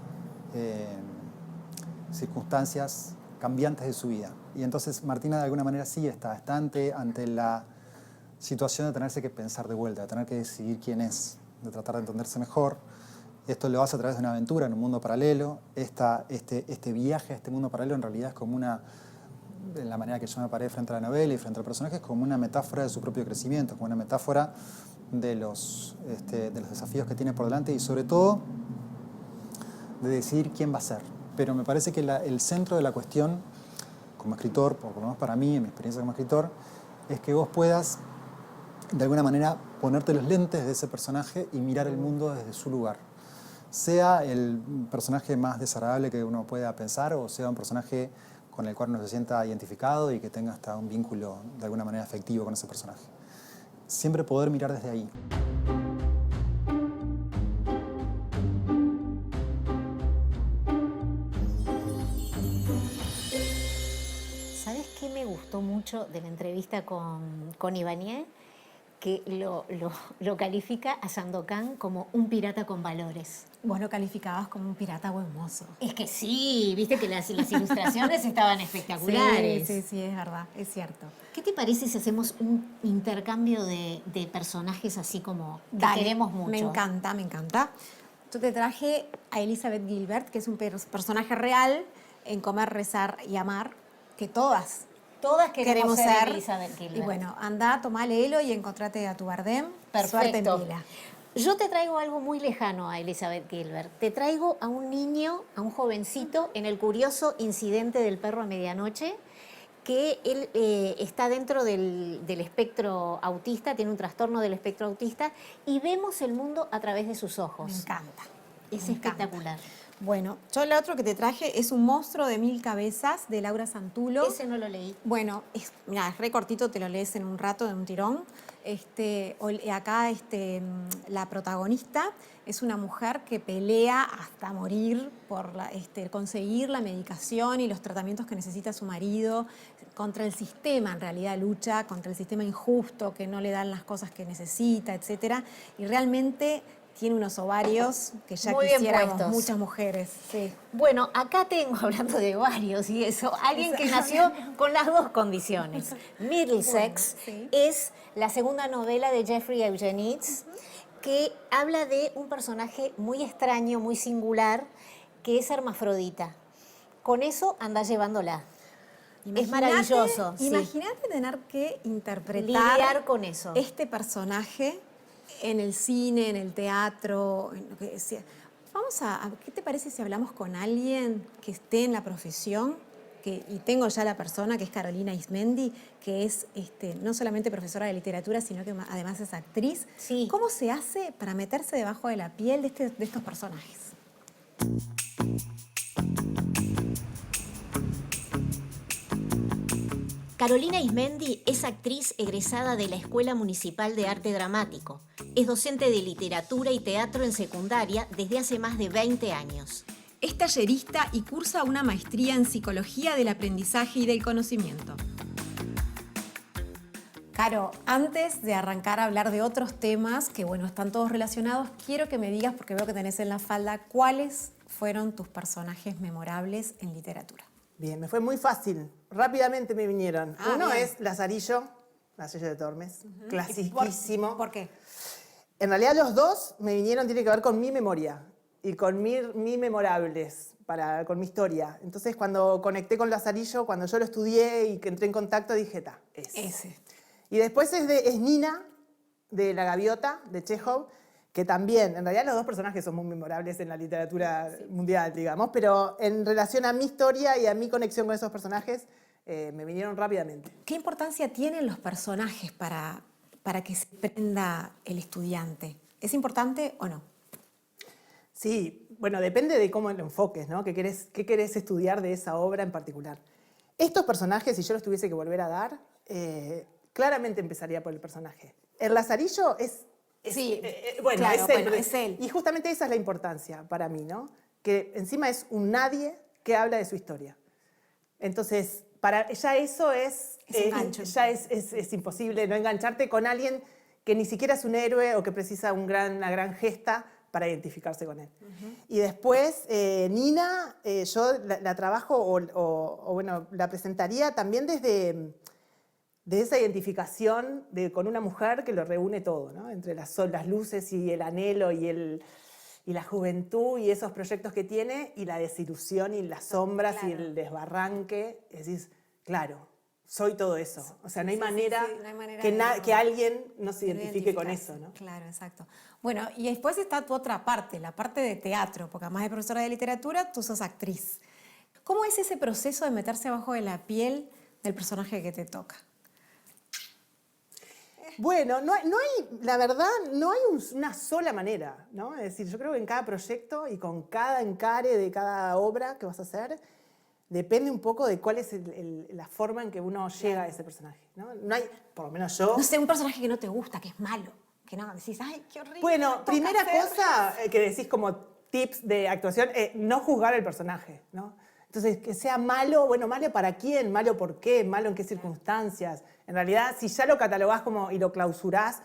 circunstancias cambiantes de su vida. Y entonces Martina de alguna manera sí está ante la situación de tenerse que pensar de vuelta, de tener que decidir quién es, de tratar de entenderse mejor. Esto lo hace a través de una aventura en un mundo paralelo. Este viaje a este mundo paralelo en realidad es como en la manera que yo me paré frente a la novela y frente al personaje, es como una metáfora de su propio crecimiento, como una metáfora de los desafíos que tiene por delante y sobre todo de decidir quién va a ser. Pero me parece que el centro de la cuestión, como escritor, por lo menos para mí, en mi experiencia como escritor, es que vos puedas, de alguna manera, ponerte los lentes de ese personaje y mirar el mundo desde su lugar. Sea el personaje más desagradable que uno pueda pensar o sea un personaje con el cual uno se sienta identificado y que tenga hasta un vínculo, de alguna manera, afectivo con ese personaje. Siempre poder mirar desde ahí. ¿Sabes qué me gustó mucho de la entrevista con Ivanier? Que lo califica a Sandokan como un pirata con valores. Vos lo calificabas como un pirata buen mozo. Es que sí, viste que las ilustraciones estaban espectaculares. Sí, es verdad, es cierto. ¿Qué te parece si hacemos un intercambio de personajes así como que Dale, queremos mucho? Me encanta, me encanta. Yo te traje a Elizabeth Gilbert, que es un personaje real en Comer, Rezar y Amar, que todas queremos ser ser. Elizabeth Gilbert. Y bueno, anda, tomá, léelo y encontrate a tu Bardem. Suerte en Perfecto. pila. Yo te traigo algo muy lejano a Elizabeth Gilbert. Te traigo a un niño, a un jovencito, en el curioso incidente del perro a medianoche, que él está dentro del espectro autista, tiene un trastorno del espectro autista, y vemos el mundo a través de sus ojos. Me encanta. Es Me encanta. espectacular. Bueno, yo el otro que te traje es Un monstruo de 1000 cabezas, de Laura Santulo. Ese no lo leí. Bueno, mira, es re cortito, te lo lees en un rato, de un tirón. Acá la protagonista es una mujer que pelea hasta morir por conseguir la medicación y los tratamientos que necesita su marido, contra el sistema, en realidad lucha contra el sistema injusto, que no le dan las cosas que necesita, etc. Y realmente tiene unos ovarios que ya Muy bien quisiéramos puestos. muchas mujeres. Sí. Bueno, acá tengo, hablando de ovarios y eso, alguien que nació con las dos condiciones. Middlesex Bueno, sí. es la segunda novela de Jeffrey Eugenides, que habla de un personaje muy extraño, muy singular, que es hermafrodita. Con eso anda llevándola. Es maravilloso. sí. Imagínate tener que interpretar Lidiar con eso. este personaje en el cine, en el teatro. En lo que sea. ¿Qué te parece si hablamos con alguien que esté en la profesión y tengo ya la persona, que es Carolina Ismendi, que es no solamente profesora de literatura, sino que además es actriz. Sí. ¿Cómo se hace para meterse debajo de la piel de estos personajes? Carolina Ismendi es actriz egresada de la Escuela Municipal de Arte Dramático. Es docente de literatura y teatro en secundaria desde hace más de 20 años. Es tallerista y cursa una maestría en psicología del aprendizaje y del conocimiento. Caro, antes de arrancar a hablar de otros temas, que bueno, están todos relacionados, quiero que me digas, porque veo que tenés en la falda, ¿cuáles fueron tus personajes memorables en literatura? Bien, me fue muy fácil. Rápidamente me vinieron. Uno bien. es Lazarillo de Tormes, clasiquísimo. ¿Por qué? En realidad los dos me vinieron, tiene que ver con mi memoria y con mi memorables, con mi historia. Entonces cuando conecté con Lazarillo, cuando yo lo estudié y que entré en contacto, dije, ese. Y después es Nina, de La Gaviota, de Chekhov, que también, en realidad los dos personajes son muy memorables en la literatura mundial, digamos, pero en relación a mi historia y a mi conexión con esos personajes, me vinieron rápidamente. ¿Qué importancia tienen los personajes para que se prenda el estudiante? ¿Es importante o no? Sí, bueno, depende de cómo lo enfoques, ¿no? ¿Qué querés estudiar de esa obra en particular? Estos personajes, si yo los tuviese que volver a dar, claramente empezaría por el personaje. El Lazarillo es es él. Y justamente esa es la importancia para mí, ¿no? Que encima es un nadie que habla de su historia. Entonces, ya eso es imposible no engancharte con alguien que ni siquiera es un héroe o que precisa una gran gesta para identificarse con él. Y después, Nina, yo la trabajo o la presentaría también desde esa identificación con una mujer que lo reúne todo, ¿no? Entre las luces y el anhelo y la juventud y esos proyectos que tiene y la desilusión y las sombras y el desbarranque. Decís, claro, soy todo eso. O sea, no hay manera que alguien no se identifique con eso, ¿no? Claro, exacto. Bueno, y después está tu otra parte, la parte de teatro, porque además de profesora de literatura, tú sos actriz. ¿Cómo es ese proceso de meterse abajo de la piel del personaje que te toca? Bueno, la verdad, no hay una sola manera, ¿no? Es decir, yo creo que en cada proyecto y con cada encare de cada obra que vas a hacer, depende un poco de cuál es la forma en que uno llega a ese personaje, ¿no? No hay, por lo menos yo... No sé, un personaje que no te gusta, que es malo, que no, decís, ay, qué horrible. Bueno, primera cosa que decís como tips de actuación, no juzgar el personaje, ¿no? Entonces, que sea malo, bueno, ¿malo para quién? ¿Malo por qué? ¿Malo en qué circunstancias? En realidad, si ya lo catalogás y lo clausurás,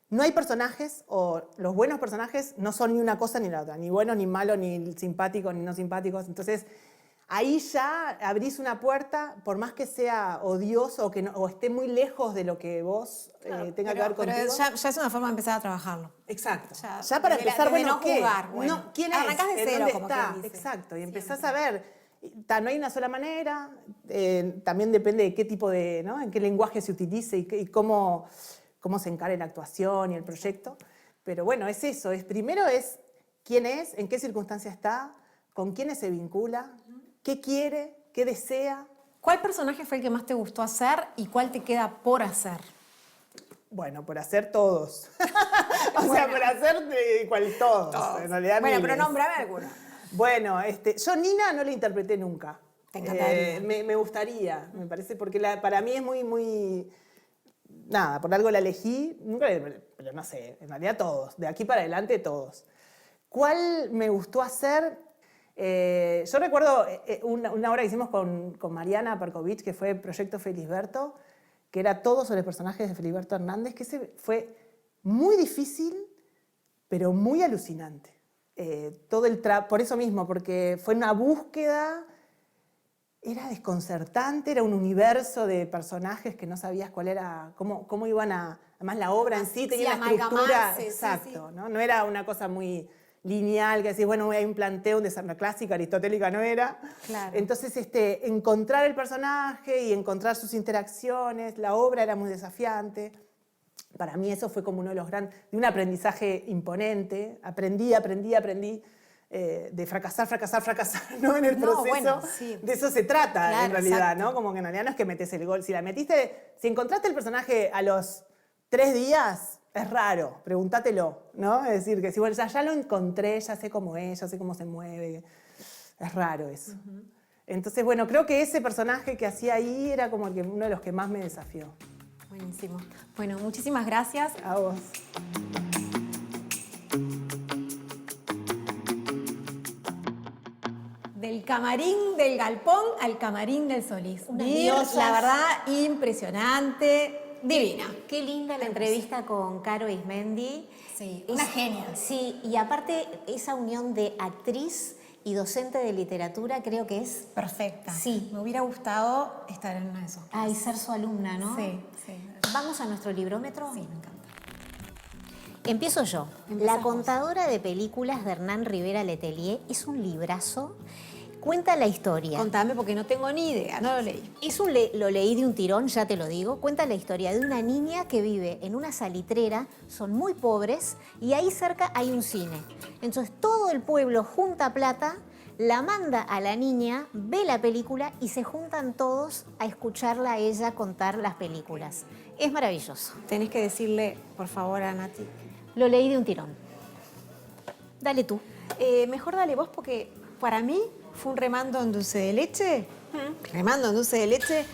no hay personajes, o los buenos personajes no son ni una cosa ni la otra, ni buenos, ni malos, ni simpáticos, ni no simpáticos. Entonces, ahí ya abrís una puerta, por más que sea odioso o esté muy lejos de lo que vos tenga que ver contigo. Pero ya es una forma de empezar a trabajarlo. Exacto. Ya para empezar, no jugar, bueno. ¿Quién es? Arrancás de cero, ¿Dónde como está? quien dice. Exacto, y empezás a ver. No hay una sola manera, también depende de qué tipo de, ¿no? En qué lenguaje se utilice y cómo se encare la actuación y el proyecto. Pero bueno, es eso, primero es quién es, en qué circunstancia está, con quiénes se vincula, qué quiere, qué desea. ¿Cuál personaje fue el que más te gustó hacer y cuál te queda por hacer? Bueno, por hacer todos. Sea, por hacer todos. En realidad, bueno, miles. pero nómbrame alguno. Bueno, yo Nina no la interpreté nunca. Te encantaría. Me gustaría, me parece, porque para mí es muy... Nada, por algo la elegí, nunca, pero no sé, en realidad todos, de aquí para adelante todos. ¿Cuál me gustó hacer? Yo recuerdo una obra que hicimos con Mariana Perkovich, que fue Proyecto Felisberto, que era todo sobre personajes de Feliberto Hernández, que ese fue muy difícil, pero muy alucinante. Por eso mismo, porque fue una búsqueda, era desconcertante, era un universo de personajes que no sabías cuál era, cómo iban a... Además la obra en sí tenía una estructura... Exacto, sí. ¿No? Era una cosa muy lineal, que decís, bueno, hay un planteo, un desarrollo clásica, aristotélica no era. Claro. Entonces, encontrar el personaje y encontrar sus interacciones, la obra era muy desafiante. Para mí eso fue como uno de los de un aprendizaje imponente. Aprendí. de fracasar, ¿no? En el No, proceso. bueno, sí. De eso se trata, Claro, en realidad, exacto. ¿no? Como que en realidad no es que metes el gol. Si encontraste el personaje a los 3 días, es raro, pregúntatelo, ¿no? Es decir, que si bueno, ya lo encontré, ya sé cómo es, ya sé cómo se mueve. Es raro eso. Entonces, bueno, creo que ese personaje que hacía ahí era como uno de los que más me desafió. Buenísimo. Bueno, muchísimas gracias. A vos. Del camarín del Galpón al camarín del Solís. Unas Vir, diosas. la verdad, impresionante, divina. Qué linda la entrevista con Caro Ismendi. Sí, una genia. Sí, y aparte esa unión de actriz y docente de literatura creo que es... Perfecta. Sí. Me hubiera gustado estar en una de esos. Ay, ser su alumna, ¿no? Sí, sí. ¿Vamos a nuestro librómetro? Sí, me encanta. Empiezo yo. Empezás La vos. contadora de películas de Hernán Rivera Letelier es un librazo. Cuenta la historia. Contame porque no tengo ni idea, no lo leí. Lo leí de un tirón, ya te lo digo. Cuenta la historia de una niña que vive en una salitrera, son muy pobres y ahí cerca hay un cine. Entonces todo el pueblo junta plata, la manda a la niña, ve la película y se juntan todos a escucharla a ella contar las películas. Es maravilloso. Tenés que decirle, por favor, a Nati. Lo leí de un tirón. Dale tú. Mejor dale vos porque para mí fue un remando en dulce de leche. Remando en dulce de leche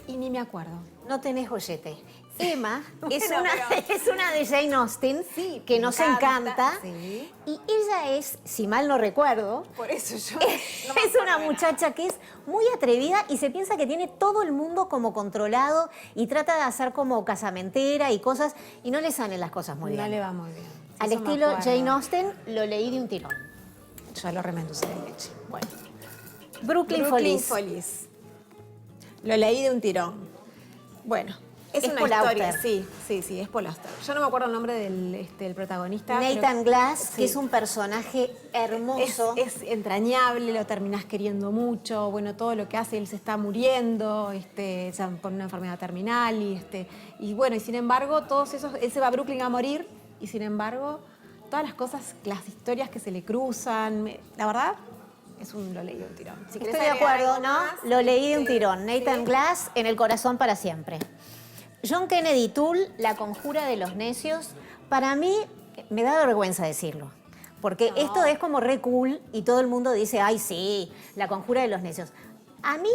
y ni me acuerdo. No tenés gollete. Emma Bueno, es una de Jane Austen Sí, que me nos encanta, encanta. sí. Y ella es, si mal no recuerdo, Por eso yo es una muchacha que es muy atrevida y se piensa que tiene todo el mundo como controlado y trata de hacer como casamentera y cosas y no le salen las cosas muy no bien. le va muy bien. Al Eso me estilo acuerdo. Jane Austen, lo leí de un tirón. Yo lo remé en dulce de leche. Bueno. Brooklyn Follies. Lo leí de un tirón. Bueno, es una Paul historia. Auster. Sí, es Paul Auster. Yo no me acuerdo el nombre del protagonista. Nathan Glass, Sí. que es un personaje hermoso. Es entrañable, lo terminás queriendo mucho. Bueno, todo lo que hace, él se está muriendo ya por una enfermedad terminal. Y bueno, y sin embargo, él se va a Brooklyn a morir. Y sin embargo, todas las cosas, las historias que se le cruzan, la verdad, lo leí de un tirón. Si querés Estoy de agregar acuerdo, algo ¿no? más, Lo leí de un tirón. Nathan sí. Glass, En el corazón para siempre. John Kennedy Toole, La conjura de los necios. Para mí, me da vergüenza decirlo. Porque esto es como re cool y todo el mundo dice, ay, sí, La conjura de los necios. A mí,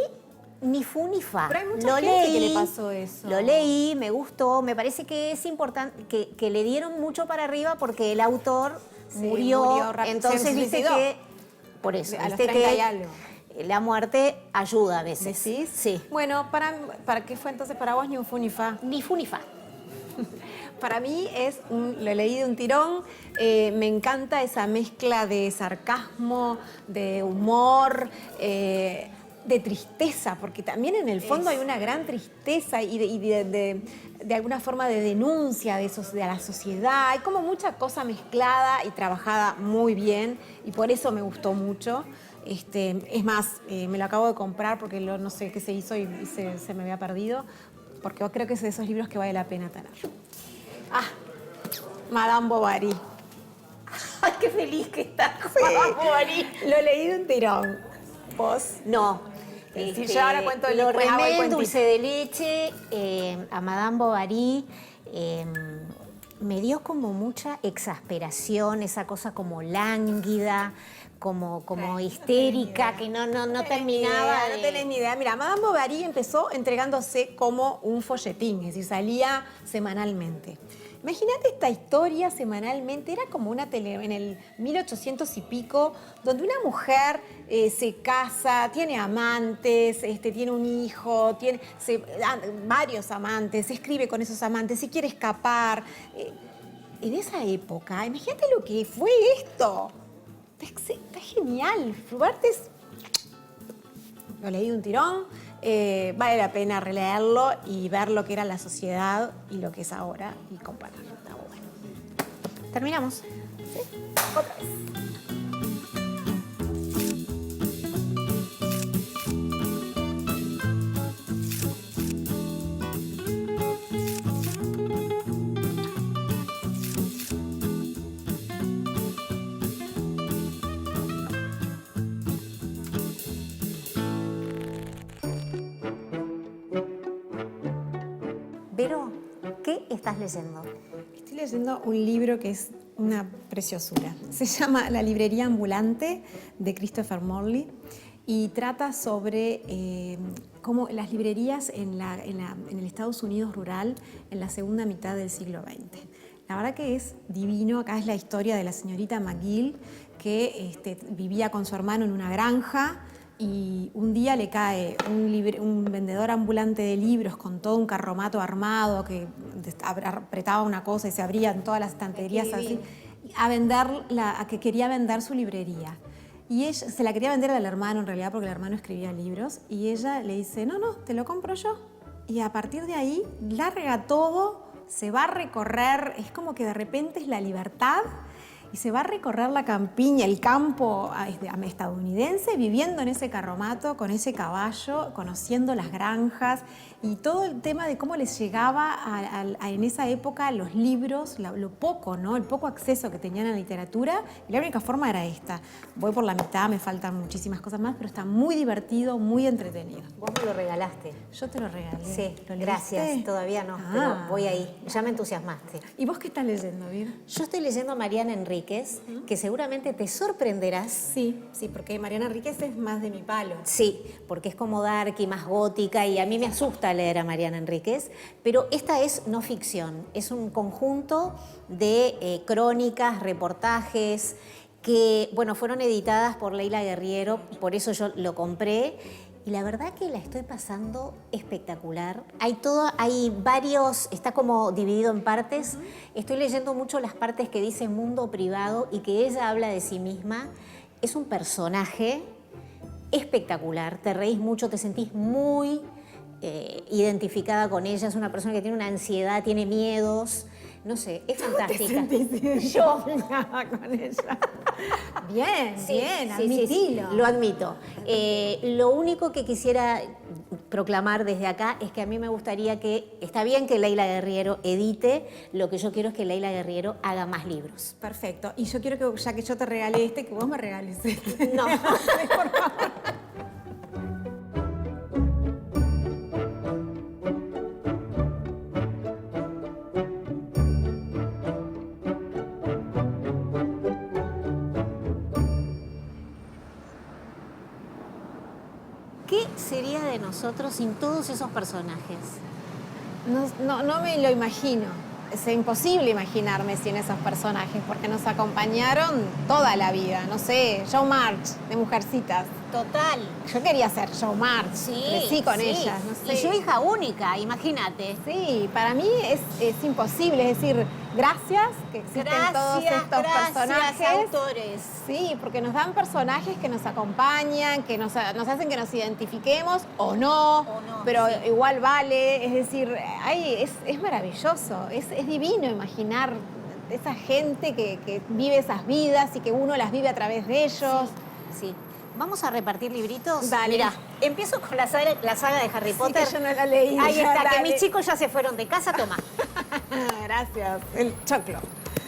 ni fu ni fa. Pero hay mucha gente que le pasó eso. Lo leí, me gustó. Me parece que es importante, que le dieron mucho para arriba porque el autor Sí, murió. rápido, Entonces, se viste suicidó. que... Por eso, A los viste 30 y que algo. la muerte ayuda a veces. ¿Decís? Sí. Bueno, ¿para qué fue entonces para vos ni un fu ni fa? Ni fu ni fa. Para mí lo leí de un tirón, me encanta esa mezcla de sarcasmo, de humor, de tristeza, porque también en el fondo hay una gran tristeza y de alguna forma de denuncia de la sociedad. Hay como mucha cosa mezclada y trabajada muy bien y por eso me gustó mucho. Es más, me lo acabo de comprar porque no sé qué se hizo y se me había perdido, porque creo que es de esos libros que vale la pena tener. Ah, Madame Bovary. Ay, qué feliz que estás. Lo leí de un tirón. ¿Vos? No. Sí, yo ahora cuento lo después hago el remé en cuentito. dulce de leche a Madame Bovary. Me dio como mucha exasperación, esa cosa como lánguida, como histérica, que no terminaba. No tenés ni idea. Mira, Madame Bovary empezó entregándose como un folletín, es decir, salía semanalmente. Imagínate esta historia semanalmente, era como una tele en el 1800 y pico, donde una mujer se casa, tiene amantes, tiene un hijo, tiene varios amantes, se escribe con esos amantes, se quiere escapar. En esa época, imagínate lo que fue esto. Está genial. Fuertes. Lo leí de un tirón. Vale la pena releerlo y ver lo que era la sociedad y lo que es ahora y compararlo. Está bueno. Terminamos. Otra vez. estás leyendo? Estoy leyendo un libro que es una preciosura. Se llama La librería ambulante de Christopher Morley y trata sobre cómo las librerías en el Estados Unidos rural en la segunda mitad del siglo XX. La verdad que es divino. Acá es la historia de la señorita McGill que vivía con su hermano en una granja y un día le cae un vendedor ambulante de libros con todo un carromato armado que apretaba una cosa y se abrían todas las estanterías así, a que quería vender su librería. Y ella se la quería vender al hermano en realidad porque el hermano escribía libros y ella le dice, no, te lo compro yo. Y a partir de ahí larga todo, se va a recorrer, es como que de repente es la libertad y se va a recorrer la campiña, el campo estadounidense, viviendo en ese carromato, con ese caballo, conociendo las granjas y todo el tema de cómo les llegaba en esa época los libros, lo poco, ¿no? El poco acceso que tenían a la literatura. Y la única forma era esta. Voy por la mitad, me faltan muchísimas cosas más, pero está muy divertido, muy entretenido. Vos me lo regalaste. Yo te lo regalé. Sí, ¿Lo gracias. leíste? Todavía no, Ah. pero voy ahí. Ya me entusiasmaste. ¿Y vos qué estás leyendo, Vir? Yo estoy leyendo a Mariana Enríquez, que seguramente te sorprenderás. Sí, porque Mariana Enríquez es más de mi palo. Sí, porque es como dark y más gótica y a mí me asusta leer a Mariana Enríquez, pero esta es no ficción, es un conjunto de crónicas, reportajes que, bueno, fueron editadas por Leila Guerriero, por eso yo lo compré. Y la verdad que la estoy pasando espectacular. Hay varios, está como dividido en partes. Estoy leyendo mucho las partes que dice mundo privado y que ella habla de sí misma. Es un personaje espectacular, te reís mucho, te sentís muy identificada con ella. Es una persona que tiene una ansiedad, tiene miedos. No sé, es fantástica. Yo con ella. Bien, admitilo. Lo admito. Lo único que quisiera proclamar desde acá es que a mí me gustaría que, está bien que Leila Guerriero edite, lo que yo quiero es que Leila Guerriero haga más libros. Perfecto. Y yo quiero que, ya que yo te regalé que vos me regales este. No. Por favor. ¿Qué sería de nosotros sin todos esos personajes? No me lo imagino. Es imposible imaginarme sin esos personajes porque nos acompañaron toda la vida. No sé, Jo March de Mujercitas. Total. Yo quería ser Jo March. Crecí con ella. No sé. Y yo hija única, imagínate. Sí, para mí es imposible. Es decir, gracias que existen todos estos personajes. Autores. Sí, porque nos dan personajes que nos acompañan, que nos hacen que nos identifiquemos o no, pero sí. igual vale. Es decir, es maravilloso, es divino imaginar esa gente que vive esas vidas y que uno las vive a través de ellos. Sí. ¿Vamos a repartir libritos? Dale. Mira, empiezo con la saga de Harry Potter. que yo no la leí. Ahí está, Dale. que mis chicos ya se fueron de casa, toma. Gracias. El choclo.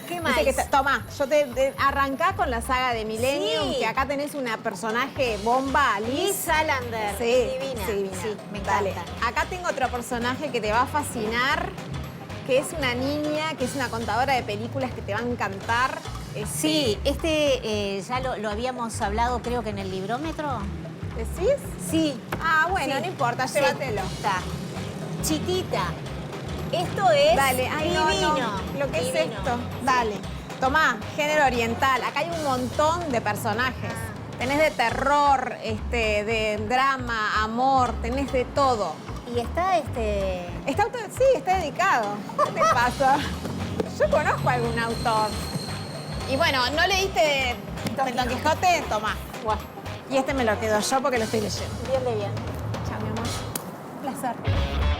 ¿Qué más? Toma, yo te arrancá con la saga de Millennium, Sí. que acá tenés una personaje bomba, Liz Salander. Sí, Divina. divina. Sí, me Dale. encanta. Acá tengo otro personaje que te va a fascinar, que es una niña, que es una contadora de películas que te va a encantar. Sí, ya lo habíamos hablado, creo que en el librómetro. ¿Decís? Sí. Ah, bueno, Sí. no importa, Sí. llévatelo. Está. Chitita. Esto es Dale, ay, divino. no. Lo que es Divino. esto. Dale. Tomá, género oriental. Acá hay un montón de personajes. Tenés de terror, de drama, amor, tenés de todo. Y está Sí, está dedicado. ¿Qué te pasa? Yo conozco a algún autor. Y bueno, ¿no leíste Don Quijote? Tomá. Guau, Y este me lo quedo yo porque lo estoy leyendo. bien de bien. Chao, mi amor. Un placer.